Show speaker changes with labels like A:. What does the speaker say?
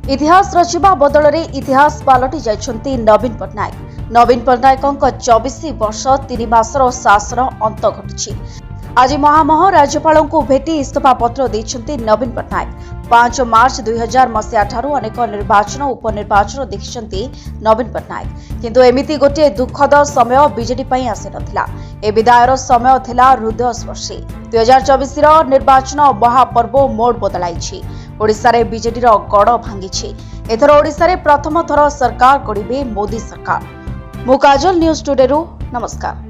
A: इतिहास रचिबा बदଳରେ इतिहास पालटि जाइछन्ति नवीन पट्टनायक। नवीन पट्टनायकଙ୍କ 24 वर्ष 3 मासर शासन अंत घटिछि। आज महामह राज्यपाल को भेटी इस्तीफा पत्र देइछन्ति नवीन पट्टनायक। 5 मार्च 2000 मसीहा ठारू अनेक निर्वाचन उपनिर्वाचन देखिछन्ति नवीन पट्टनायक, किंतु एमिति गोटे दुखद समय बीजेडी पई आसी नथिला। ए विदायर समय थिला हृदयस्पर्शी। 2024 रो निर्वाचन महापर्व मोड़ बदलाइछि। ओडिशा रे बीजेडी रो गड़ भांगिछि। एथर ओडिशा रे प्रथम थर सरकार गढ़िबे मोदी सरकार। मु काजल न्यूज टुडे रु नमस्कार।